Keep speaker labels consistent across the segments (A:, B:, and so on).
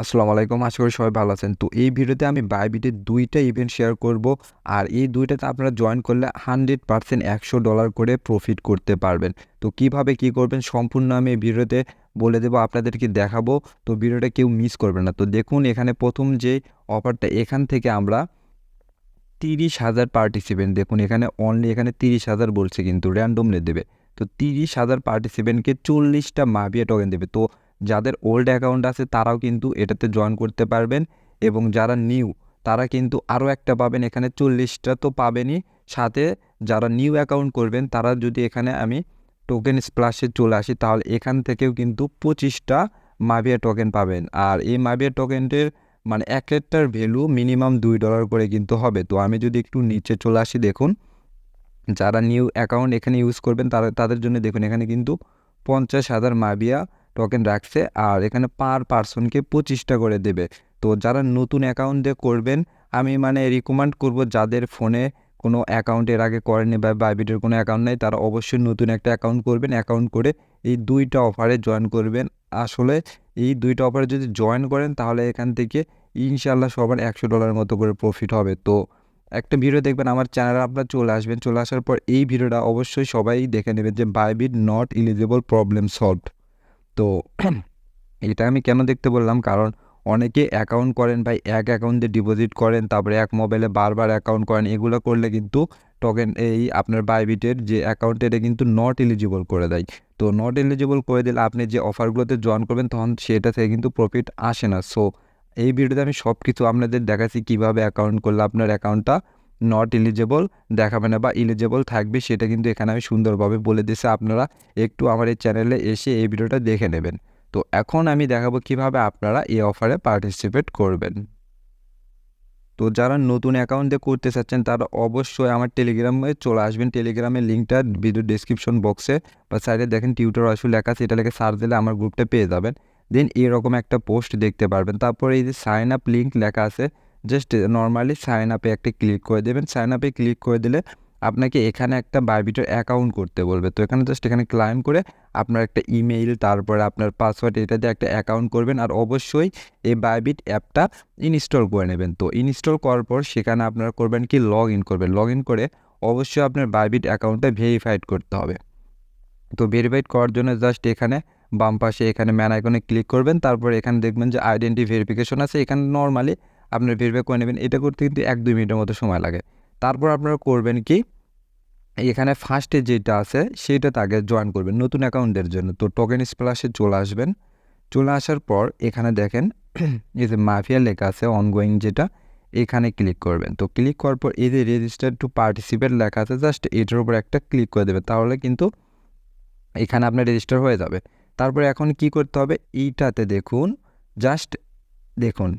A: আসসালামু আলাইকুম। আশা করি সবাই ভালো আছেন। তো এই ভিডিওতে আমি বাইবিটের ২ টা ইভেন্ট শেয়ার করব। আর এই ২ টাতে আপনারা জয়েন করলে 100% $১০০ করে প্রফিট করতে পারবেন। তো কিভাবে কি করবেন সম্পূর্ণ আমি এই ভিডিওতে বলে দেব, আপনাদেরকে দেখাবো। তো ভিডিওটা কেউ মিস করবেন না। তো দেখুন এখানে প্রথম যে অফারটা, এখান থেকে আমরা 30,000 পার্টিসিপেন্ট, দেখুন এখানে অনলি এখানে 30,000 বলছে, কিন্তু র্যান্ডমলি দেবে। তো 30,000 পার্টিসিপেন্টকে 40টা মাভিয়া টোকেন দেবে। তো যাদের ওল্ড অ্যাকাউন্ট আছে তারাও কিন্তু এটাতে জয়েন করতে পারবেন, এবং যারা নিউ তারা কিন্তু আরও একটা পাবেন। এখানে 40টা তো পাবেনই, সাথে যারা নিউ অ্যাকাউন্ট করবেন তারা যদি এখানে আমি টোকেন স্প্লাশে চলে আসি, তাহলে এখান থেকেও কিন্তু 25টা মাভিয়া টোকেন পাবেন। আর এই মাভিয়া টোকেনটির মানে এক একটার ভ্যালু মিনিমাম $2 করে কিন্তু হবে। তো আমি যদি একটু নিচে চলে আসি, দেখুন যারা নিউ অ্যাকাউন্ট এখানে ইউজ করবেন তাদের জন্য দেখুন এখানে কিন্তু 50,000 মাভিয়া টোকেন রাখছে, আর এখানে পার পার্সনকে 25টা করে দেবে। তো যারা নতুন অ্যাকাউন্ট দিয়ে করবেন, আমি মানে রিকমেন্ড করব যাদের ফোনে কোনো অ্যাকাউন্ট এর আগে করেনি বা বাইবিটের কোনো অ্যাকাউন্ট নেই, তারা অবশ্যই নতুন একটা অ্যাকাউন্ট করবেন। অ্যাকাউন্ট করে এই 2টা অফারে জয়েন করবেন। আসলে এই 2টা অফারে যদি জয়েন করেন তাহলে এখান থেকে ইনশাল্লাহ সবার $100 মতো করে প্রফিট হবে। তো একটা ভিডিও দেখবেন আমার চ্যানেলে, আপনার চলে আসবেন, চলে আসার পর এই ভিডিওটা অবশ্যই সবাই দেখে নেবেন যে Bybit not eligible problem solved. তো এটা আমি কেন দেখতে বললাম, কারণ অনেকে অ্যাকাউন্ট করেন ভাই, এক অ্যাকাউন্টে ডিপোজিট করেন, তারপরে এক মোবাইলে বারবার অ্যাকাউন্ট করেন, এগুলো করলে কিন্তু টোকেন এই আপনার বাইবিটের যে অ্যাকাউন্ট এটা কিন্তু নট এলিজিবল করে দেয়। তো নট এলিজিবল করে দিলে আপনি যে অফারগুলোতে জয়েন করবেন তখন সেটা থেকে কিন্তু প্রফিট আসে না। সো এই ভিডিওতে আমি সব কিছু আপনাদের দেখাচ্ছি কীভাবে অ্যাকাউন্ট করলে আপনার অ্যাকাউন্টটা নট এলিজিবল দেখাবে না বা এলিজিবল থাকবে, সেটা কিন্তু এখানে আমি সুন্দরভাবে বলে দিয়েছি। আপনারা একটু আমার এই চ্যানেলে এসে এই ভিডিওটা দেখে নেবেন। তো এখন আমি দেখাবো কিভাবে আপনারা এই অফারে পার্টিসিপেট করবেন। তো যারা নতুন অ্যাকাউন্ট দিয়ে করতে চাচ্ছেন তারা অবশ্যই আমার টেলিগ্রামে চলে আসবেন। টেলিগ্রামের লিঙ্কটা ভিডিও ডেসক্রিপশন বক্সে বা সাইডে দেখেন টিউটর আসলে লেখা আছে, এটা লিখে সার্চ দিলে আমার গ্রুপটা পেয়ে যাবেন। দেন এরকম একটা পোস্ট দেখতে পারবেন। তারপরে এই যে সাইন আপ লিঙ্ক লেখা আছে, জাস্ট নর্মালি সাইন আপে একটা ক্লিক করে দেবেন। সাইন আপে ক্লিক করে দিলে আপনাকে এখানে একটা বাইবিটের অ্যাকাউন্ট করতে বলবে। তো এখানে জাস্ট এখানে ক্লাইম করে আপনার একটা ইমেইল, তারপরে আপনার পাসওয়ার্ড, এটা দিয়ে একটা অ্যাকাউন্ট করবেন। আর অবশ্যই এই বাইবিট অ্যাপটা ইনস্টল করে নেবেন। তো ইনস্টল করার পর সেখানে আপনারা করবেন কি, লগ ইন করবেন। লগ ইন করে অবশ্যই আপনার বাইবিট অ্যাকাউন্টটা ভেরিফাইড করতে হবে। তো ভেরিফাইড করার জন্য জাস্ট এখানে বাম পাশে এখানে ম্যান আইকনে ক্লিক করবেন। তারপর এখানে দেখবেন যে আইডেন্টি ভেরিফিকেশন আছে, এখানে নর্মালি আপনার ভেরিফাই করে নেবেন। এটা করতে কিন্তু 1-2 মিনিটের মতো সময় লাগে। তারপর আপনারা করবেন কি, এখানে ফার্স্টে যেটা আছে সেইটাতে আগে জয়েন করবেন নতুন অ্যাকাউন্টের জন্য। তো টোকেন স্প্ল্যাশে চলে আসবেন। চলে আসার পর এখানে দেখেন এই যে মাফিয়া লেখা আছে অনগোয়িং, যেটা এখানে ক্লিক করবেন। তো ক্লিক করার পর এই যে রেজিস্টার টু পার্টিসিপেট লেখা আছে, জাস্ট এটার উপর একটা ক্লিক করে দেবেন, তাহলে কিন্তু এখানে আপনার রেজিস্টার হয়ে যাবে। তারপরে এখন কি করতে হবে, এইটাতে দেখুন, জাস্ট দেখুন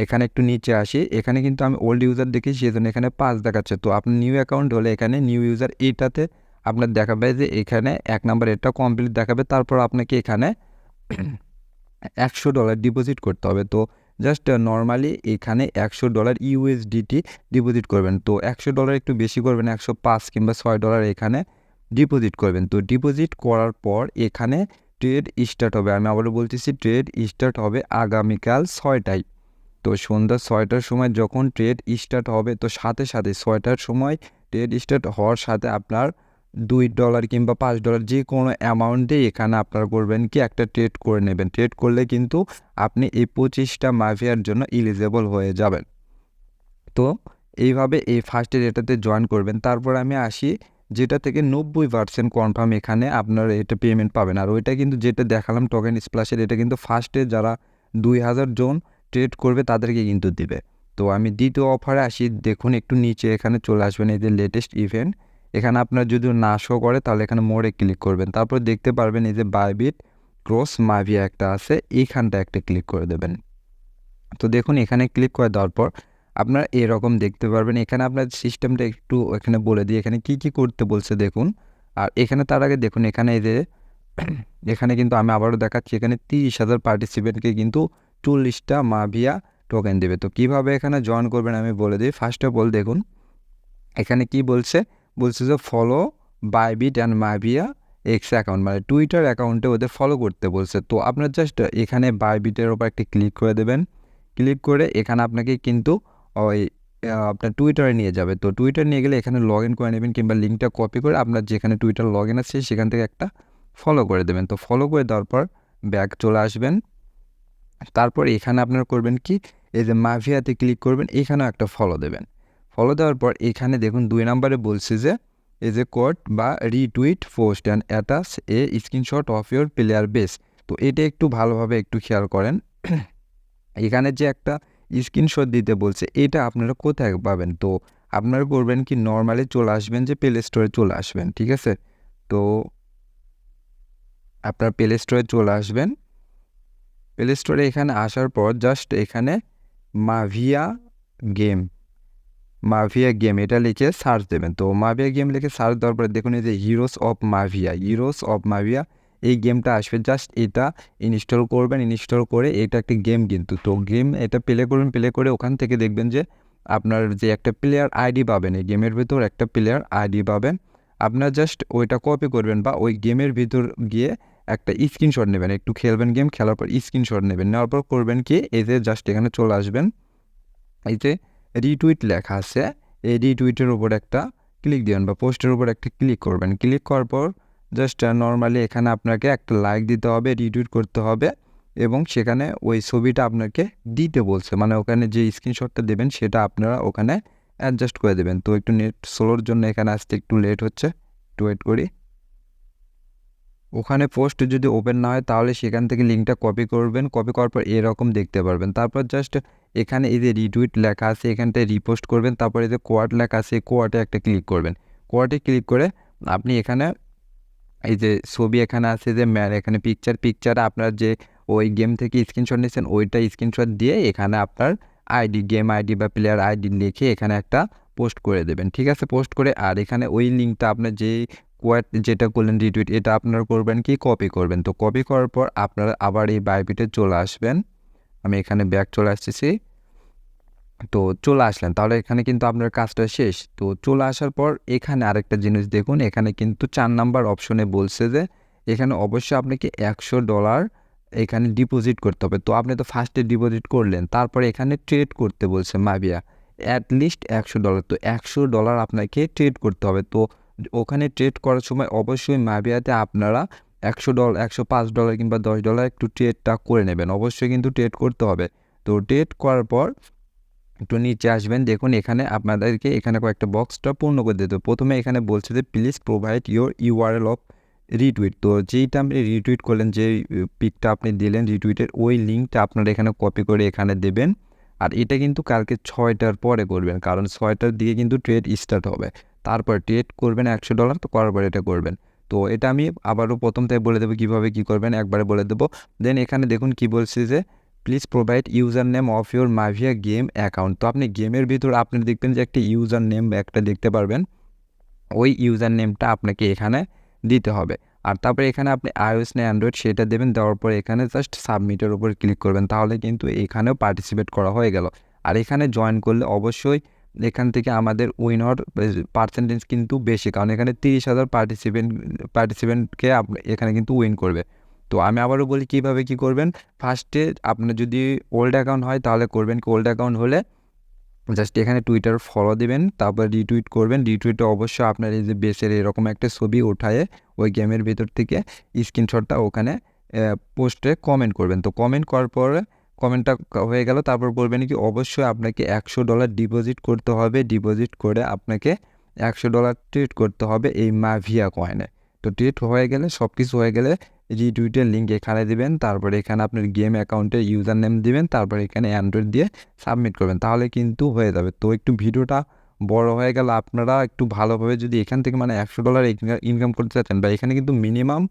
A: এখানে একটু নিচে আসি, এখানে কিন্তু আমি ওল্ড ইউজার দেখি সেজন্য এখানে 5 দেখাচ্ছে। তো আপনার নিউ অ্যাকাউন্ট হলে এখানে নিউ ইউজার এইটাতে আপনার দেখাবে যে এখানে 1 নাম্বার এটা কমপ্লিট দেখাবে। তারপর আপনাকে এখানে $100 ডিপোজিট করতে হবে। তো জাস্ট নর্মালি এখানে $100 ইউএসডিটি ডিপোজিট করবেন। তো $100 একটু বেশি করবেন, 105 কিংবা $6 এখানে ডিপোজিট করবেন। তো ডিপোজিট করার পর এখানে ট্রেড স্টার্ট হবে। আমি আবারও বলতেছি, ট্রেড স্টার্ট হবে আগামীকাল 6টায়। তো সন্ধ্যা 6টার সময় যখন ট্রেড স্টার্ট হবে, তো সাথে সাথে 6টার সময় ট্রেড স্টার্ট হওয়ার সাথে আপনার $2 কিংবা $5 যে কোনো অ্যামাউন্ট দিয়ে এখানে আপনারা করবেন কি, একটা ট্রেড করে নেবেন। ট্রেড করলে কিন্তু আপনি এই 25টা মাফিয়ার জন্য এলিজেবল হয়ে যাবেন। তো এইভাবে এই ফার্স্টের এটাতে জয়েন করবেন। তারপর আমি আসি যেটা থেকে 90% কনফার্ম, এখানে আপনারা এটা পেমেন্ট পাবেন। আর ওইটা কিন্তু যেটা দেখালাম টোকেন স্প্ল্যাশের, এটা কিন্তু ফার্স্টে যারা 2000 জন ট্রেড করবে তাদেরকে কিন্তু দিবে। তো আমি দ্বিতীয় অফারে আসি, দেখুন একটু নিচে এখানে চলে আসবেন, এই যে লেটেস্ট ইভেন্ট, এখানে আপনার যদি না শো করে তাহলে এখানে মোড়ে ক্লিক করবেন। তারপর দেখতে পারবেন এই যে বাইবিট ক্রস মাভিয়া একটা আছে, এইখানটা একটা ক্লিক করে দেবেন। তো দেখুন এখানে ক্লিক করে দেওয়ার পর আপনারা এরকম দেখতে পারবেন। এখানে আপনার সিস্টেমটা একটু এখানে বলে দিই, এখানে কি কি করতে বলছে দেখুন। আর এখানে তার আগে দেখুন এখানে এই যে এখানে কিন্তু আমি আবারও দেখাচ্ছি, এখানে 30,000 পার্টিসিপেন্টকে কিন্তু 40টা মাভিয়া টোকেন দেবে। তো কিভাবে এখানে জয়েন করবেন আমি বলে দিই। ফার্স্ট অফ অল দেখুন এখানে কি বলছে, বলছে যে follow Bybit and Mavia x account মানে টুইটার অ্যাকাউন্টে ওদের ফলো করতে বলছে। তো আপনার জাস্ট এখানে বাইবিটের ওপর একটা ক্লিক করে দেবেন। ক্লিক করে এখানে আপনাকে কিন্তু ওই আপনার টুইটারে নিয়ে যাবে। তো টুইটার নিয়ে গেলে এখানে লগ ইন করে নেবেন, কিংবা লিঙ্কটা কপি করে আপনার যেখানে টুইটার লগ ইন আছে সেখান থেকে একটা ফলো করে দেবেন। তো ফলো করে দেওয়ার পর ব্যাক চলে আসবেন। তারপর এখানে আপনারা করবেন কি, এই যে মাভিয়াতে ক্লিক করবেন, এখানেও একটা ফলো দেবেন। ফলো দেওয়ার পর এখানে দেখুন 2 নম্বরে বলছে যে এই যে কোড বা retweet post and attach A screenshot of your player base. তো এটা একটু ভালোভাবে একটু খেয়াল করেন। এখানে যে একটা স্ক্রিনশট দিতে বলছে, এটা আপনারা কোথায় পাবেন? তো আপনারা করবেন কি, নর্মালি চলে আসবেন যে প্লে স্টোরে চলে আসবেন, ঠিক আছে? তো আপনার প্লে স্টোরে চলে আসবেন। প্লে স্টোরে এখানে আসার পর জাস্ট এখানে মাভিয়া গেম মাভিয়া গেম এটা লিখে সার্চ দেবেন। তো মাভিয়া গেম লিখে সার্চ দেওয়ার পরে দেখুন এই যে হিরোস অফ মাভিয়া এই গেমটা আসবে। জাস্ট এটা ইনস্টল করবেন। ইনস্টল করে এটা একটা গেম, কিন্তু তো গেম এটা প্লে করবেন। প্লে করে ওখান থেকে দেখবেন যে আপনার যে একটা প্লেয়ার আইডি পাবেন, এই গেমের ভিতর একটা প্লেয়ার আইডি পাবেন। আপনার জাস্ট ওইটা কপি করবেন বা ওই গেমের ভিতর গিয়ে একটা স্ক্রিনশট নেবেন। একটু খেলবেন, গেম খেলার পর স্ক্রিনশট নেবেন। নেওয়ার পর করবেন কি, এই যে জাস্ট এখানে চলে আসবেন। এই যে রিটুইট লেখা আছে, এই রিটুইটের উপর একটা ক্লিক দিবেন বা পোস্টের উপর একটা ক্লিক করবেন। ক্লিক করার পর জাস্ট নর্মালি এখানে আপনাকে একটা লাইক দিতে হবে, রিটুইট করতে হবে, এবং সেখানে ওই ছবিটা আপনাকে দিতে বলছে। মানে ওখানে যে স্ক্রিনশটটা দেবেন সেটা আপনারা ওখানে অ্যাডজাস্ট করে দেবেন। তো একটু নেট স্লোর জন্য এখানে আসতে একটু লেট হচ্ছে, একটু ওয়েট করি। ওখানে পোস্ট যদি ওপেন না হয় তাহলে সেখান থেকে লিঙ্কটা কপি করবেন। কপি করার পর এরকম দেখতে পারবেন। তারপর জাস্ট এখানে এই যে রিটুইট লেখা আছে এখানটায় রিপোস্ট করবেন। তারপর এই যে কোয়াড লেখা আছে কোয়াডে একটা ক্লিক করবেন। কোয়াডে ক্লিক করে আপনি এখানে এই যে ছবি এখানে আছে যে এখানে পিকচারে আপনার যে ওই গেম থেকে স্ক্রিনশট নিয়েছেন ওইটা স্ক্রিনশট দিয়ে এখানে আপনার আইডি, গেম আইডি বা প্লেয়ার আইডি লিখে এখানে একটা পোস্ট করে দেবেন, ঠিক আছে? পোস্ট করে আর এখানে ওই লিঙ্কটা আপনার যে কোয়াড যেটা করলেন রিটুইট, এটা আপনারা করবেন কি, কপি করবেন। তো কপি করার পর আপনারা আবার এই বাইবিটে চলে আসবেন। আমি এখানে ব্যাক চলে আসতেছি। তো চলে আসলেন, তাহলে এখানে কিন্তু আপনার কাজটা শেষ। তো চলে আসার পর এখানে আরেকটা জিনিস দেখুন, এখানে কিন্তু 4 নাম্বার অপশনে বলছে যে এখানে অবশ্যই আপনাকে $100 এখানে ডিপোজিট করতে হবে। তো আপনি তো ফার্স্টে ডিপোজিট করলেন, তারপরে এখানে ট্রেড করতে বলছে মাভিয়া অ্যাটলিস্ট $100। তো $100 আপনাকে ট্রেড করতে হবে। তো ওখানে ট্রেড করার সময় অবশ্যই মাভিয়াতে আপনারা $100, $105 কিংবা $10 একটু ট্রেডটা করে নেবেন। অবশ্যই কিন্তু ট্রেড করতে হবে। তো ট্রেড করার পর একটু নিচে আসবেন, দেখুন এখানে আপনাদেরকে এখানে কয়েকটা বক্সটা পূর্ণ করে দিতে হবে। প্রথমে এখানে বলছে যে please provide your URL of retweet. তো যেইটা আপনি রিটুইট করলেন, যে পিকটা আপনি দিলেন রিটুইটের, ওই লিঙ্কটা আপনারা এখানে কপি করে এখানে দেবেন। আর এটা কিন্তু কালকে 6টার পরে করবেন, কারণ 6টার দিকে কিন্তু ট্রেড স্টার্ট হবে। তারপর ট্রেড করবেন $100, তো করার পর এটা করবেন। তো এটা আমি আবারও প্রথম থেকে বলে দেবো কীভাবে কী করবেন, একবারে বলে দেবো। দেন এখানে দেখুন কি বলছে যে please provide user name of your Mavia game account. তো আপনি গেমের ভিতর আপনি দেখবেন যে একটা ইউজার নেম একটা দেখতে পারবেন, ওই ইউজার নেমটা আপনাকে এখানে দিতে হবে। আর তারপরে এখানে আপনি iOS না অ্যান্ড্রয়েড সেটা দেবেন। দেওয়ার পর এখানে জাস্ট সাবমিটের উপর ক্লিক করবেন, তাহলে কিন্তু এখানেও পার্টিসিপেট করা হয়ে গেল। আর এখানে জয়েন করলে অবশ্যই এখান থেকে আমাদের উইন হওয়ার পার্সেন্টেজ কিন্তু বেশি, কারণ এখানে 30,000 পার্টিসিপেন্টকে এখানে কিন্তু উইন করবে। তো আমি আবারও বলি কীভাবে কী করবেন। ফার্স্টে আপনার যদি ওল্ড অ্যাকাউন্ট হয় তাহলে করবেন কি, ওল্ড অ্যাকাউন্ট হলে জাস্ট এখানে টুইটার ফলো দিবেন, তারপর রিটুইট করবেন। রিটুইটে অবশ্যই আপনার এই যে বেসের এরকম একটা ছবি উঠায়ে ওই গেমের ভিতর থেকে স্ক্রিনশটটা ওখানে পোস্টে কমেন্ট করবেন। তো কমেন্ট করার পরে কমেন্টটা হয়ে গেল, তারপর বলবেন কি অবশ্যই আপনাকে $100 ডিপোজিট করতে হবে। ডিপোজিট করে আপনাকে $100 ট্রেড করতে হবে এই মাভিয়া কয়েনে। তো ট্রেড হয়ে গেলে, সব কিছু হয়ে গেলে রিটুইটের লিঙ্ক এখানে দিবেন, তারপরে এখানে আপনার গেম অ্যাকাউন্টের ইউজার নেম দিবেন, তারপরে এখানে অ্যান্ড্রয়েড দিয়ে সাবমিট করবেন, তাহলে কিন্তু হয়ে যাবে। তো একটু ভিডিওটা বড় হয়ে গেল, আপনারা একটু ভালোভাবে যদি এখান থেকে মানে $100 ইনকাম করতে চাচ্ছেন, বা এখানে কিন্তু মিনিমাম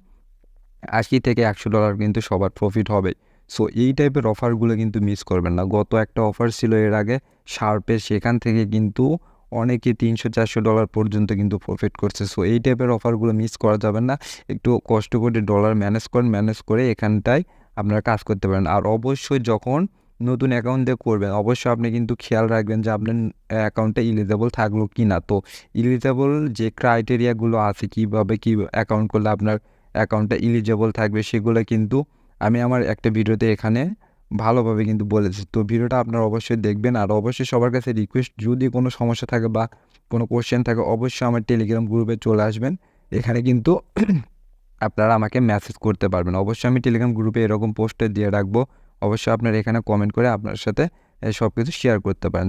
A: 80 থেকে $100 কিন্তু সবার প্রফিট হবে। সো এই টাইপের অফারগুলো কিন্তু মিস করবেন না। গত একটা অফার ছিল এর আগে শার্পের, সেখান থেকে কিন্তু অনেকে $300-400 পর্যন্ত কিন্তু প্রফিট করছে। সো এই টাইপের অফারগুলো মিস করা যাবে না। একটু কষ্ট করে ডলার ম্যানেজ করেন, ম্যানেজ করে এখানটায় আপনারা কাজ করতে পারেন। আর অবশ্যই যখন নতুন অ্যাকাউন্ট দিয়ে করবেন, অবশ্যই আপনি কিন্তু খেয়াল রাখবেন যে আপনার অ্যাকাউন্টটা ইলিজেবল থাকলো কি না। তো ইলিজেবল যে ক্রাইটেরিয়াগুলো আছে কীভাবে কী অ্যাকাউন্ট করলে আপনার অ্যাকাউন্টটা ইলিজেবল থাকবে সেগুলো কিন্তু আমি আমার একটা ভিডিওতে এখানে ভালোভাবে কিন্তু বলেছি। তো ভিডিওটা আপনারা অবশ্যই দেখবেন। আর অবশ্যই সবার কাছে রিকোয়েস্ট, যদি কোনো সমস্যা থাকে বা কোনো কোশ্চেন থাকে অবশ্যই আমার টেলিগ্রাম গ্রুপে চলে আসবেন। এখানে কিন্তু আপনারা আমাকে মেসেজ করতে পারবেন। অবশ্যই আমি টেলিগ্রাম গ্রুপে এরকম পোস্টে দিয়ে রাখবো। অবশ্যই আপনারা এখানে কমেন্ট করে আপনার সাথে সব কিছু শেয়ার করতে পারেন।